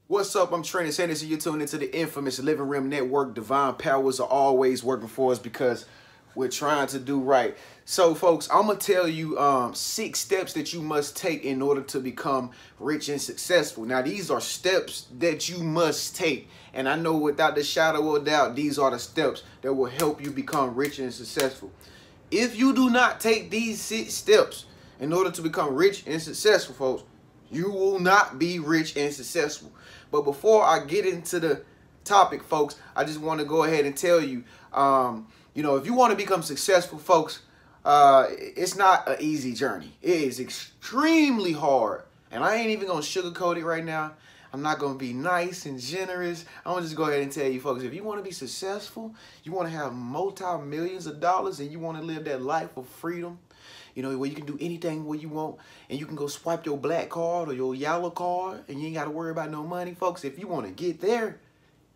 What's up? I'm Trenius, and you're tuned into the infamous Living Room Network. Divine powers are always working for us because we're trying to do right. So, folks, I'm going to tell you 6 steps that you must take in order to become rich and successful. Now, these are steps that you must take. And I know without the shadow of a doubt, these are the steps that will help you become rich and successful. If you do not take these 6 steps in order to become rich and successful, folks, you will not be rich and successful. But before I get into the topic, folks, I just want to go ahead and tell you, if you want to become successful, folks, it's not an easy journey. It is extremely hard. And I ain't even going to sugarcoat it right now. I'm not going to be nice and generous. I'm going to just go ahead and tell you, folks, if you want to be successful, you want to have multi-millions of dollars, and you want to live that life of freedom, where you can do anything where you want, and you can go swipe your black card or your yellow card, and you ain't got to worry about no money, folks. If you want to get there,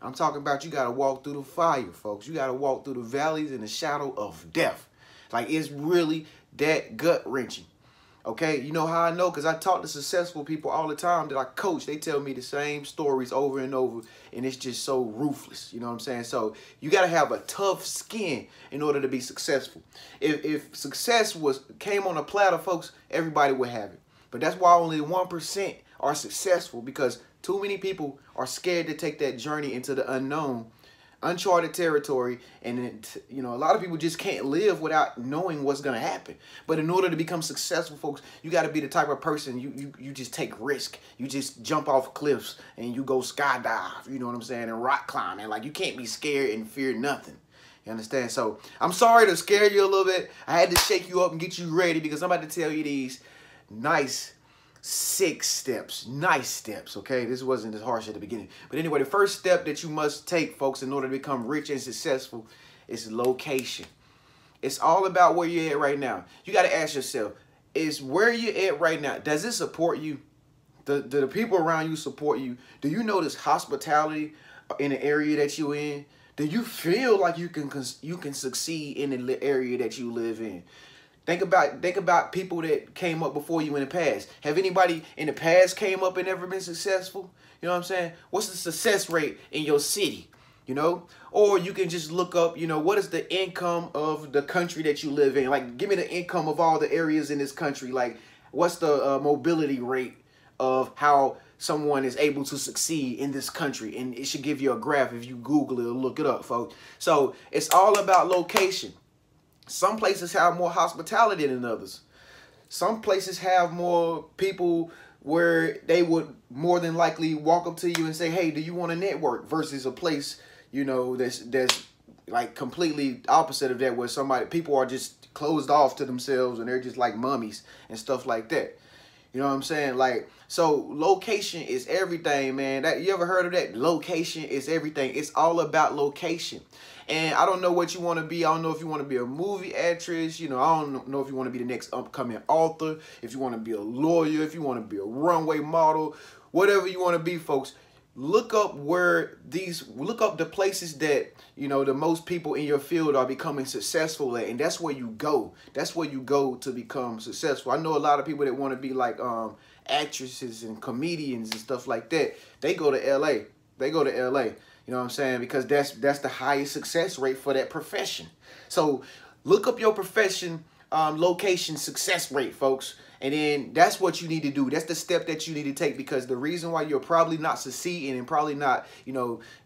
I'm talking about you got to walk through the fire, folks. You got to walk through the valleys in the shadow of death. Like, it's really that gut-wrenching. Okay, you know how I know? Because I talk to successful people all the time that I coach. They tell me the same stories over and over, and it's just so ruthless. You know what I'm saying? So you got to have a tough skin in order to be successful. If success came on a platter, folks, everybody would have it. But that's why only 1% are successful, because too many people are scared to take that journey into the unknown, uncharted territory, and a lot of people just can't live without knowing what's going to happen. But in order to become successful, folks, you got to be the type of person you just take risk. You just jump off cliffs and you go skydive, you know what I'm saying, and rock climbing. Like, you can't be scared and fear nothing. You understand? So I'm sorry to scare you a little bit. I had to shake you up and get you ready, because I'm about to tell you these nice 6 steps, nice steps, okay? This wasn't as harsh at the beginning. But anyway, the first step that you must take, folks, in order to become rich and successful is location. It's all about where you're at right now. You got to ask yourself, is where you're at right now, does it support you? Do the people around you support you? Do you notice hospitality in the area that you're in? Do you feel like you can succeed in the area that you live in? Think about people that came up before you in the past. Have anybody in the past came up and never been successful? You know what I'm saying? What's the success rate in your city? Or you can just look up, what is the income of the country that you live in? Like, give me the income of all the areas in this country. Like, what's the mobility rate of how someone is able to succeed in this country? And it should give you a graph if you Google it or look it up, folks. So it's all about location. Some places have more hospitality than others. Some places have more people where they would more than likely walk up to you and say, hey, do you want to network? Versus a place, that's like completely opposite of that, where people are just closed off to themselves and they're just like mummies and stuff like that. You know what I'm saying? Like, so location is everything, man. You ever heard of that? Location is everything. It's all about location. And I don't know what you want to be. I don't know if you want to be a movie actress. I don't know if you want to be the next upcoming author, if you want to be a lawyer, if you want to be a runway model, whatever you want to be, folks. Look up the places that, the most people in your field are becoming successful at. And that's where you go. That's where you go to become successful. I know a lot of people that want to be like actresses and comedians and stuff like that. They go to LA. They go to LA. You know what I'm saying? Because that's the highest success rate for that profession. So look up your profession, location success rate, folks. And then that's what you need to do. That's the step that you need to take, because the reason why you're probably not succeeding and probably not,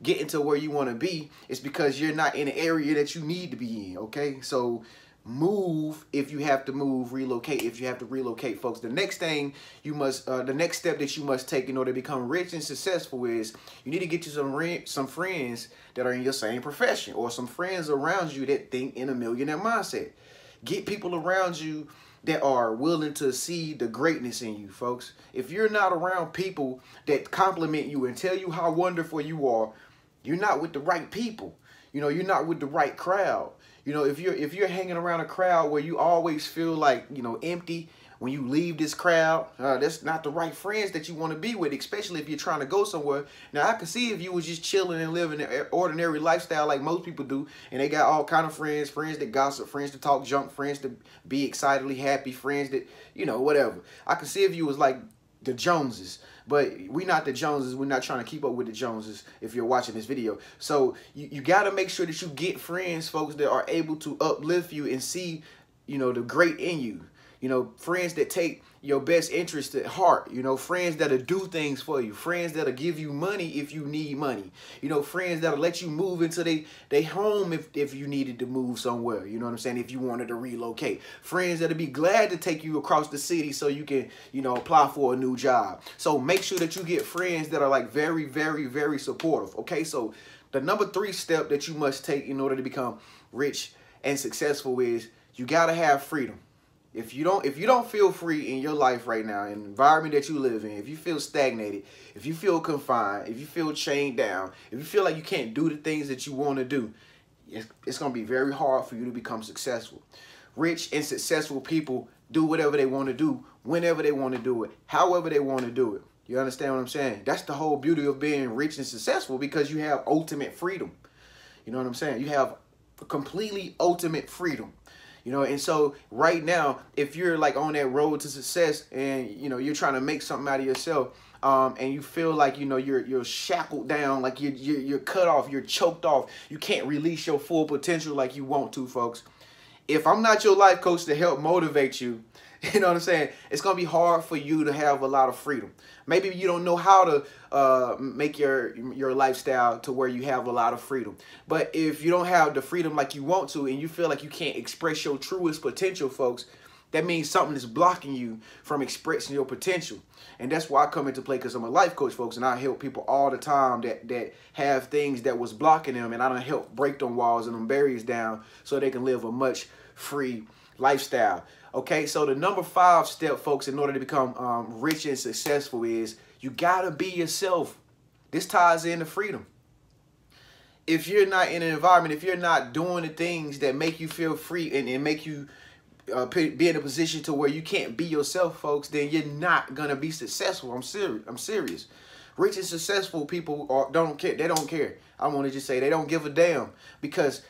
getting to where you want to be is because you're not in the area that you need to be in, okay? So move if you have to move, relocate if you have to relocate, folks. The next thing the next step that you must take in order to become rich and successful is you need to get you some friends that are in your same profession, or some friends around you that think in a millionaire mindset. Get people around you that are willing to see the greatness in you, folks. If you're not around people that compliment you and tell you how wonderful you are, you're not with the right people. You're not with the right crowd. If you're hanging around a crowd where you always feel like, empty when you leave this crowd, that's not the right friends that you want to be with, especially if you're trying to go somewhere. Now, I can see if you was just chilling and living an ordinary lifestyle like most people do, and they got all kind of friends that gossip, friends to talk junk, friends to be excitedly happy, friends that, whatever. I can see if you was like the Joneses. but we not the Joneses. We're not trying to keep up with the Joneses if you're watching this video. So you got to make sure that you get friends, folks, that are able to uplift you and see, you know, the great in you. You know, friends that take your best interest at heart. You know, friends that'll do things for you. Friends that'll give you money if you need money. You know, friends that'll let you move into they home if you needed to move somewhere. You know what I'm saying? If you wanted to relocate. Friends that'll be glad to take you across the city so you can, you know, apply for a new job. So make sure that you get friends that are like very, very, very supportive. Okay, so the number 3 step that you must take in order to become rich and successful is you got to have freedom. If you don't feel free in your life right now, in the environment that you live in, if you feel stagnated, if you feel confined, if you feel chained down, if you feel like you can't do the things that you want to do, it's going to be very hard for you to become successful. Rich and successful people do whatever they want to do, whenever they want to do it, however they want to do it. You understand what I'm saying? That's the whole beauty of being rich and successful, because you have ultimate freedom. You know what I'm saying? You have completely ultimate freedom. You know, and so right now, if you're like on that road to success and, you know, you're trying to make something out of yourself, and you feel like, you know, you're shackled down, like you're cut off, you're choked off, you can't release your full potential like you want to, folks. If I'm not your life coach to help motivate you, you know what I'm saying, it's going to be hard for you to have a lot of freedom. Maybe you don't know how to make your lifestyle to where you have a lot of freedom. But if you don't have the freedom like you want to, and you feel like you can't express your truest potential, folks, that means something is blocking you from expressing your potential. And that's why I come into play, because I'm a life coach, folks, and I help people all the time that have things that was blocking them, and I don't help break them walls and them barriers down so they can live a much free lifestyle. Okay, so the number 5 step, folks, in order to become rich and successful is you gotta be yourself. This ties into freedom. If you're not in an environment, if you're not doing the things that make you feel free and make you be in a position to where you can't be yourself, folks, then you're not gonna be successful. I'm serious. Rich and successful people don't care. They don't care. I want to just say they don't give a damn, because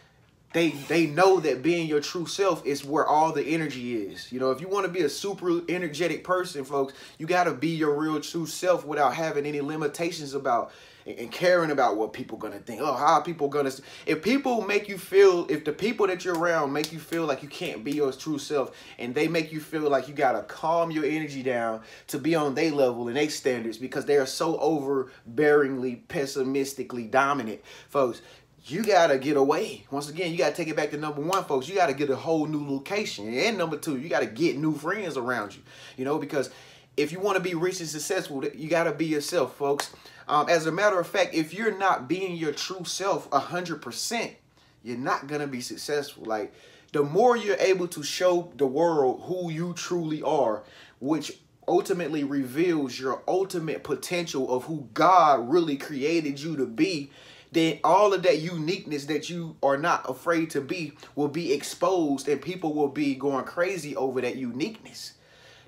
they know that being your true self is where all the energy is. You know, if you want to be a super energetic person, folks, you got to be your real true self without having any limitations about and caring about what people gonna think. Oh, how are people gonna... If people make you feel, if the people that you're around make you feel like you can't be your true self, and they make you feel like you gotta calm your energy down to be on their level and their standards because they are so overbearingly, pessimistically dominant, folks, you gotta get away. Once again, you gotta take it back to number 1, folks. You gotta get a whole new location. And number 2, you gotta get new friends around you. You know, because if you want to be rich and successful, you gotta be yourself, folks. As a matter of fact, if you're not being your true self 100%, you're not gonna be successful. Like, the more you're able to show the world who you truly are, which ultimately reveals your ultimate potential of who God really created you to be, then all of that uniqueness that you are not afraid to be will be exposed, and people will be going crazy over that uniqueness.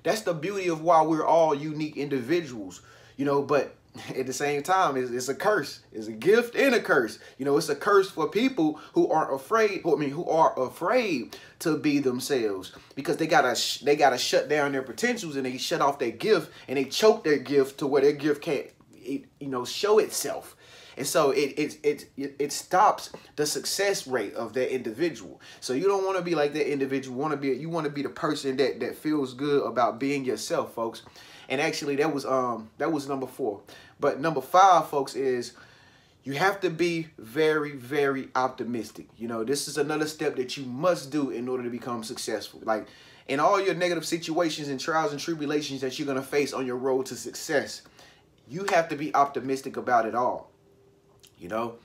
That's the beauty of why we're all unique individuals, you know, but at the same time, it's a curse. It's a gift and a curse. You know, it's a curse for people who aren't afraid, who are afraid to be themselves, because they gotta shut down their potentials, and they shut off their gift, and they choke their gift to where their gift can't, you know, show itself. And so it stops the success rate of that individual. So you don't want to be like that individual. You want to be the person that feels good about being yourself, folks. And actually, that was number 4. But number 5, folks, is you have to be very, very optimistic. You know, this is another step that you must do in order to become successful. Like, in all your negative situations and trials and tribulations that you're going to face on your road to success, you have to be optimistic about it all. You know,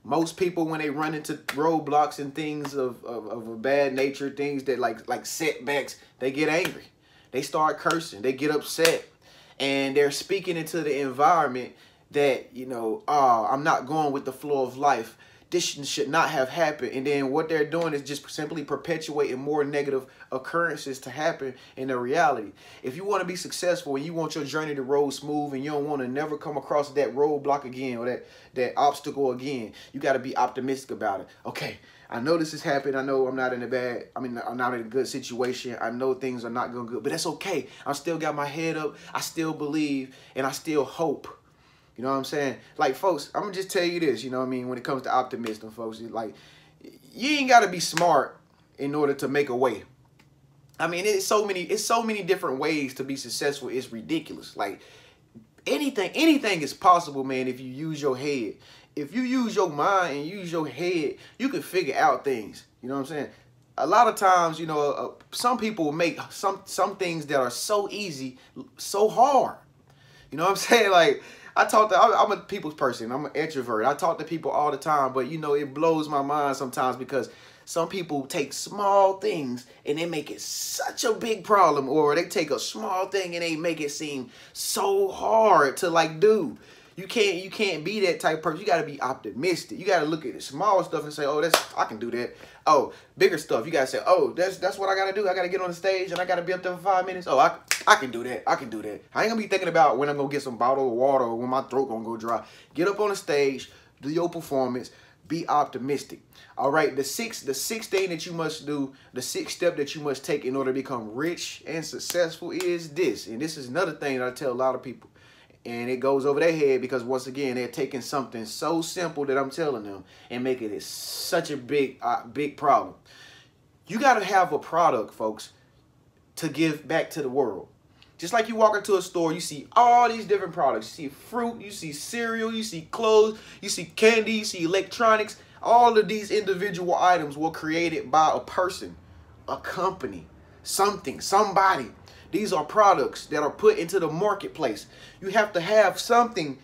most people, when they run into roadblocks and things of a bad nature, things that like setbacks, they get angry. They start cursing. They get upset. And they're speaking into the environment that, you know, I'm not going with the flow of life. this should not have happened. And then what they're doing is just simply perpetuating more negative occurrences to happen in the reality. If you want to be successful and you want your journey to roll smooth and you don't want to never come across that roadblock again or that obstacle again, you got to be optimistic about it. Okay, I know this has happened. I know I'm not in I'm not in a good situation. I know things are not going good, but that's okay. I still got my head up. I still believe and I still hope. You know what I'm saying? Like, folks, I'm going to just tell you this, you know what I mean? When it comes to optimism, folks, like, you ain't got to be smart in order to make a way. I mean, it's so many different ways to be successful. It's ridiculous. Like, anything is possible, man, if you use your head. If you use your mind and use your head, you can figure out things. You know what I'm saying? A lot of times, you know, some people make some things that are so easy, so hard. You know what I'm saying? Like, I'm a people's person. I'm an introvert. I talk to people all the time, but, you know, it blows my mind sometimes because some people take small things and they make it such a big problem, or they take a small thing and they make it seem so hard to, like, do. You can't be that type of person. You got to be optimistic. You got to look at the small stuff and say, oh, I can do that. Oh, bigger stuff. You got to say, oh, that's what I got to do. I got to get on the stage and I got to be up there for 5 minutes. Oh, I can do that. I can do that. I ain't going to be thinking about when I'm going to get some bottle of water or when my throat going to go dry. Get up on the stage, do your performance, be optimistic. All right, the sixth thing that you must do, the sixth step that you must take in order to become rich and successful is this. And this is another thing that I tell a lot of people. And it goes over their head because, once again, they're taking something so simple that I'm telling them and making it such a big problem. You got to have a product, folks, to give back to the world. Just like you walk into a store, you see all these different products. You see fruit, you see cereal, you see clothes, you see candy, you see electronics. All of these individual items were created by a person, a company, something, somebody. These are products that are put into the marketplace. You have to have something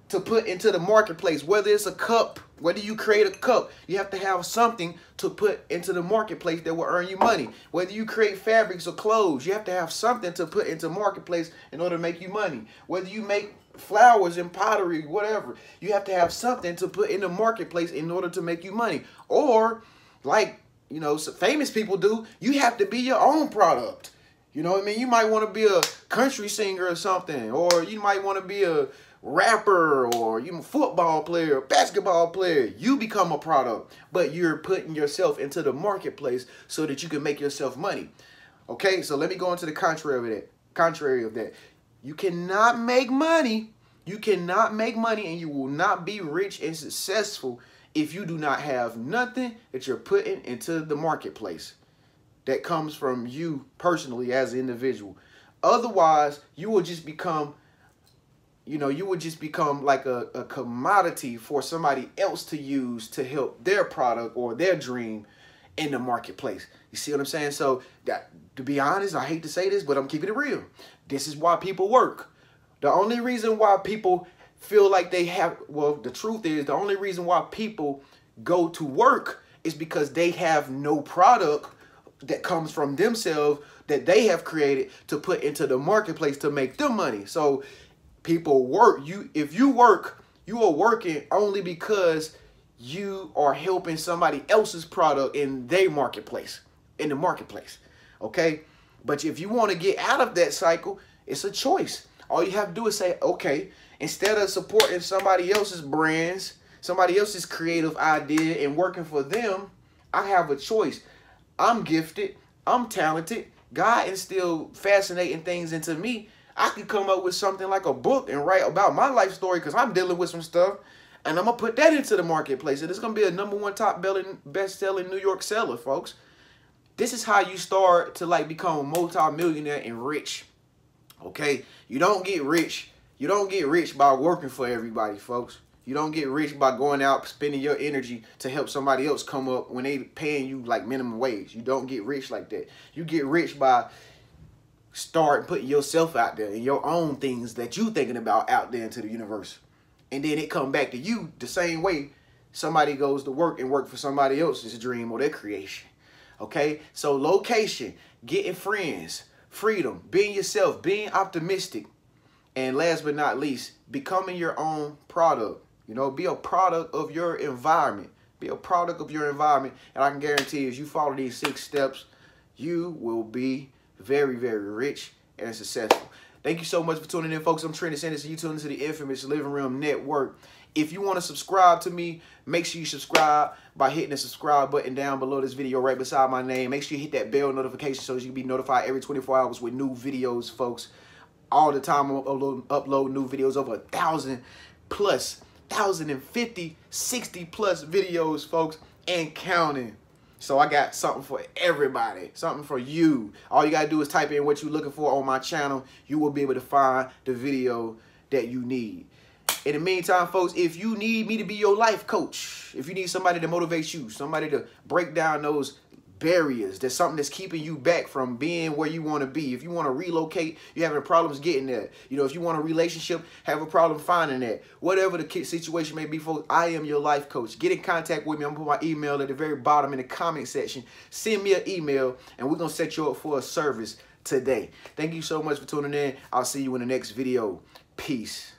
to put into the marketplace, whether it's a cup, whether you create a cup, you have to have something to put into the marketplace that will earn you money. Whether you create fabrics or clothes, you have to have something to put into marketplace in order to make you money. Whether you make flowers and pottery, whatever, you have to have something to put in the marketplace in order to make you money. Or, like, you know, famous people do, you have to be your own product. You know what I mean? You might want to be a country singer or something, or you might want to be a rapper, or you a football player, basketball player. You become a product, but you're putting yourself into the marketplace so that you can make yourself money. Okay, so let me go into the contrary of that. You cannot make money. You cannot make money, and you will not be rich and successful if you do not have nothing that you're putting into the marketplace that comes from you personally as an individual. Otherwise, you will just become, you know, you would just become like a commodity for somebody else to use to help their product or their dream in the marketplace. You see what I'm saying? So, to be honest, I hate to say this, but I'm keeping it real. This is why people work. The only reason why people feel like they have, well, the truth is, the only reason why people go to work is because they have no product that comes from themselves that they have created to put into the marketplace to make them money. So people work. If you work, you are working only because you are helping somebody else's product in their marketplace, in the marketplace. Okay? But if you want to get out of that cycle, it's a choice. All you have to do is say, okay, instead of supporting somebody else's brands, somebody else's creative idea and working for them, I have a choice. I'm gifted. I'm talented. God instilled fascinating things into me. I could come up with something like a book and write about my life story because I'm dealing with some stuff. And I'm going to put that into the marketplace. And it's going to be a #1 top best-selling New York seller, folks. This is how you start to, like, become a multi-millionaire and rich. Okay? You don't get rich. You don't get rich by working for everybody, folks. You don't get rich by going out spending your energy to help somebody else come up when they paying you like minimum wage. You don't get rich like that. You get rich by starting putting yourself out there and your own things that you thinking about out there into the universe. And then it come back to you the same way somebody goes to work and work for somebody else's dream or their creation. Okay? So location, getting friends, freedom, being yourself, being optimistic, and last but not least, becoming your own product. You know, be a product of your environment. Be a product of your environment. And I can guarantee you, if you follow these 6 steps, you will be very, very rich and successful. Thank you so much for tuning in, folks. I'm Trenius, and you tuning into the infamous Living Room Network. If you want to subscribe to me, make sure you subscribe by hitting the subscribe button down below this video right beside my name. Make sure you hit that bell notification so you can be notified every 24 hours with new videos, folks. All the time I'm upload new videos, over 1,000 plus, 1,050, 60 plus videos, folks, and counting. So I got something for everybody, something for you. All you gotta do is type in what you're looking for on my channel. You will be able to find the video that you need. In the meantime, folks, if you need me to be your life coach, if you need somebody to motivate you, somebody to break down those barriers, there's something that's keeping you back from being where you want to be. If you want to relocate, you're having problems getting there. You know, if you want a relationship, have a problem finding that. Whatever the situation may be, folks, I am your life coach. Get in contact with me. I'm going to put my email at the very bottom in the comment section. Send me an email, and we're going to set you up for a service today. Thank you so much for tuning in. I'll see you in the next video. Peace.